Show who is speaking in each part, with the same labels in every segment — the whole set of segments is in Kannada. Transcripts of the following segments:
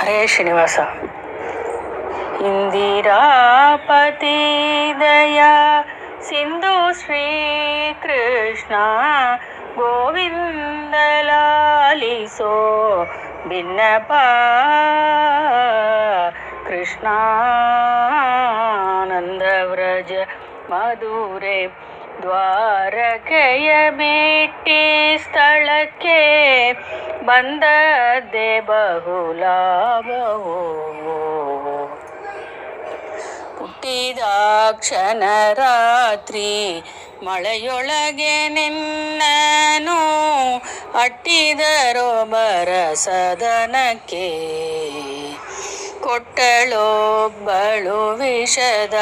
Speaker 1: ಹರೇ ಶ್ರೀನಿವಾಸ. ಇಂದಿರಾಪತಿ ದಯಾ ಸಿಂಧು ಶ್ರೀಕೃಷ್ಣ ಗೋವಿಂದ ಲಾಲಿಸೋ ಭಿನ್ನಪ ಕೃಷ್ಣಾನಂದ ವ್ರಜ ಮಧುರೆ ದ್ವಾರಕೆಯ ಬಿಟ್ಟಿ ಸ್ಥಳಕ್ಕೆ ಬಂದದ್ದೇ ಬಹುಲಾಭವೋ. ಹುಟ್ಟಿದಾಕ್ಷಣ ರಾತ್ರಿ ಮಳೆಯೊಳಗೆ ನಿನ್ನನು ಅಟ್ಟಿದರೋ ಬರಸದನಕ್ಕೆ. ಕೊಟ್ಟಳೊಬ್ಬಳು ವಿಷದ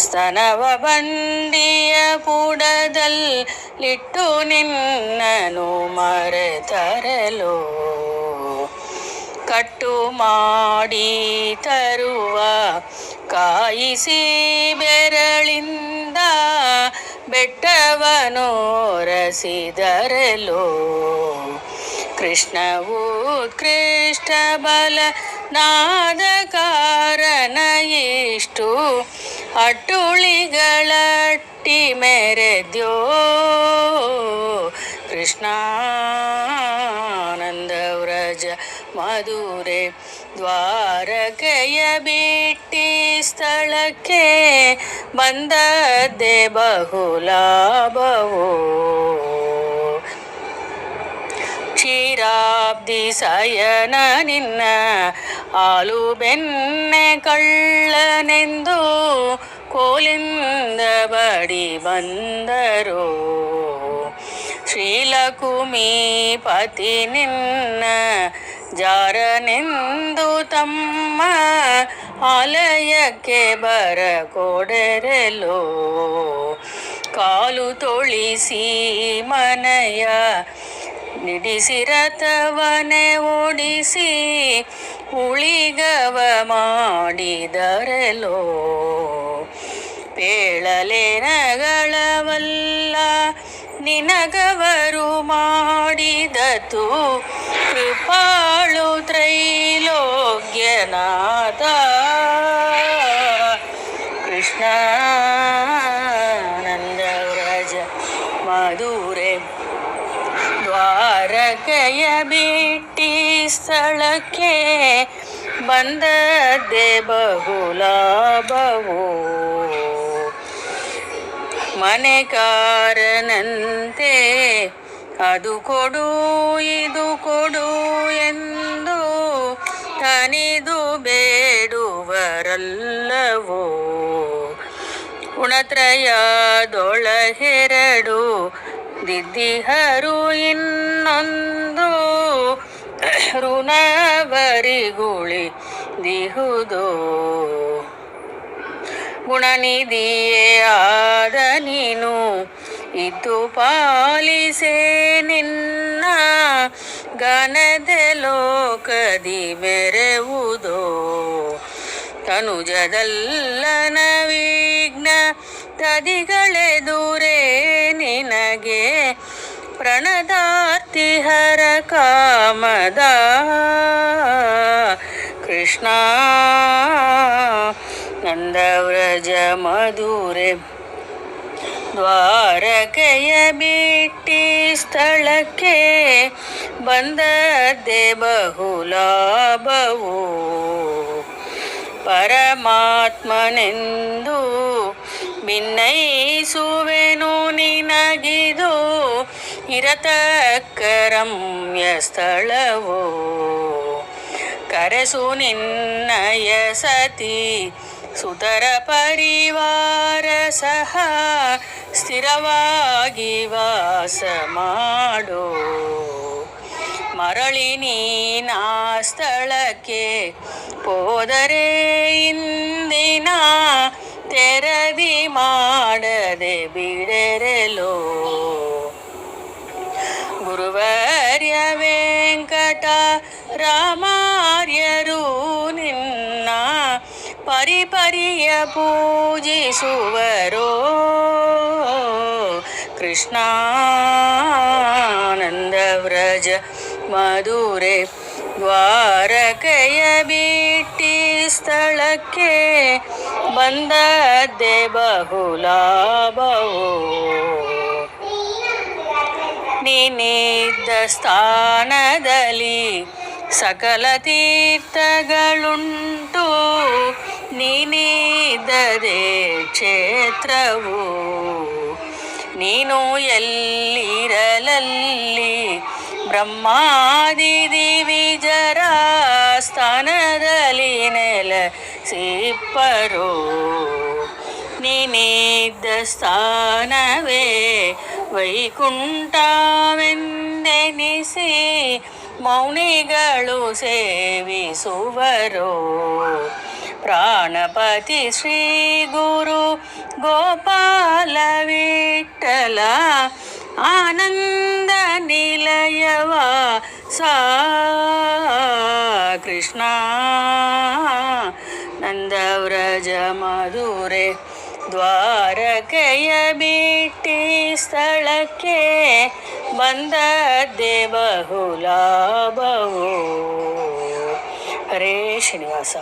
Speaker 1: ಸ್ತನವ ಬಂಡಿಯ ಪುಡದಲ್ಲಿಟ್ಟು ನಿನ್ನನು ಮರೆತರಲೋ. ಕಟ್ಟು ಮಾಡಿ ತರುವ ಕಾಯಿಸಿ ಬೆರಳಿಂದ ಬೆಟ್ಟವನು ರಸಿದರಲೋ. ಕೃಷ್ಣವು ಉತ್ಕೃಷ್ಟ ಬಲ ನಾದ ಕಾರಣ ಇಷ್ಟು ಅಟ್ಟುಳಿಗಳಟ್ಟಿ ಮೆರೆದ್ಯೋ. ಕೃಷ್ಣಾನಂದ ವ್ರಜ ಮಧುರೆ ದ್ವಾರಕೆಯ ಬಿಟ್ಟಿ ಸ್ಥಳಕ್ಕೆ ಬಂದದ್ದೇ ಬಹುಲಾಭವೋ. ಕ್ಷೀರಾಬ್ಧಿ ಸಯನ ನಿನ್ನ ಹಾಲು ಬೆಣ್ಣೆ ಕಳ್ಳನೆಂದು ಕೋಲಿಂದ ಬಡಿ ಬಂದರು. ಶ್ರೀಲಕುಮೀಪತಿ ನಿನ್ನ ಜಾರನೆಂದು ತಮ್ಮ ಆಲಯಕ್ಕೆ ಬರ ಕೊಡರಲೋ. ಕಾಲು ತೊಳಿಸಿ ಮನೆಯ ನಿಡಿಸಿ ರಥವನೆ ಓಡಿಸಿ ಉಳಿಗವ ಮಾಡಿದರಲೋ. ಪೇಳಲೆನಗಳವಲ್ಲ ನಿನಗವರು ಮಾಡಿದತು ಕೃಪಾಳು ತ್ರೈಲೋಕ್ಯನಾಥ. ಕೃಷ್ಣಾನಂದ ವ್ರಜ ಮಧುರೆ ದ್ವಾರಕೆಯ ಬಿಟ್ಟಿ ಸ್ಥಳಕ್ಕೆ ಬಂದದ್ದೇ ಬಹುಲಾಭವೋ. ಮನೆಕಾರನಂತೆ ಅದು ಕೊಡು ಇದು ಕೊಡು ಎಂದು ತನಿದು ಬೇಡುವರಲ್ಲವೋ. ಗುಣತ್ರಯದೊಳಗೆರಡು ದಿದ್ದಿಹರು ಇನ್ನೊಂದು ಋಣವರಿಗುಳಿ ದಿಹುದೋ. ಗುಣನಿಧಿಯೇ ಆದ ನೀನು ಇದ್ದು ಪಾಲಿಸೆ ನಿನ್ನ ಗಾನದೆ ಲೋಕದಿ ಮೆರೆವುದೋ. ತನುಜದಲ್ಲನ ವಿಘ್ನ ತದಿಗಳೆದುರೇ ನಿನಗೆ ಪ್ರಣದಾರ್ತಿಹರ ಕಾಮದ. ಕೃಷ್ಣಾನಂದ ವ್ರಜ ಮಧುರೆ ದ್ವಾರಕೆಯ ಬಿಟ್ಟಿ ಸ್ಥಳಕ್ಕೆ ಬಂದದ್ದೇ ಬಹುಲಾಭವೋ. ಪರಮಾತ್ಮನೆಂದು ಭಿನ್ನೈಸುವೆನು ನಿನಗಿದು ಇರತಕ್ಕ ರಮ್ಯ ಸ್ಥಳವೋ. ಕರೆಸು ನಿನ್ನಯ ಸತಿ ಸುತರ ಪರಿವಾರ ಸಹ ಸ್ಥಿರವಾಗಿ ವಾಸ ಮಾಡೋ. ಮರಳಿ ನೀನಾ ಸ್ಥಳಕ್ಕೆ ಹೋದರೆ ಇಂದಿನ ತೆರದಿ ಮಾಡದೆ ಬಿಡರಲೋ. ಗುರುವರ್ಯ ವೆಂಕಟ ರಾಮಾರ್ಯರು ನಿನ್ನ ಪರಿಪರಿಯ ಪೂಜಿಸುವರೋ. ಕೃಷ್ಣಾನಂದ ವ್ರಜ ಮಧುರೆ ದ್ವಾರಕೆಯ ಬಿಟ್ಟಿ ಸ್ಥಳಕ್ಕೆ ಬಂದದ್ದೇ ಬಹುಲಾಭವೋ. ನೀನಿದ್ದ ಸ್ಥಾನದಲ್ಲಿ ಸಕಲ ತೀರ್ಥಗಳುಂಟು, ನೀನಿದ್ದದೇ ಕ್ಷೇತ್ರವು. ನೀನು ಎಲ್ಲಿರಲಲ್ಲಿ ಬ್ರಹ್ಮಾದಿ ದಿವಿಜರ ಸ್ಥಾನದಲ್ಲಿ ನೆಲೆಸಿಪ್ಪರೋ. ನೀನಿದ್ದ ಸ್ಥಾನವೇ ವೈಕುಂಠವೆಂದೆನಿಸಿ ಮೌನಿಗಳು ಸೇವಿಸುವರೋ. ಪ್ರಾಣಪತಿ ಶ್ರೀ ಗುರು ಗೋಪಾಲ ವಿಠಲ ಆನಂದ ನಿಲಯವ ಸಾ ಕೃಷ್ಣ ನಂದವ್ರಜ ಮಧುರೆ. ದ್ವಾರಕೆಯ ಬಿಟ್ಟಿ ಸ್ಥಳಕ್ಕೆ ಬಂದದ್ದೇ ಬಹುಲಾಭವೋ. ಹರೇ ಶ್ರೀನಿವಾಸ.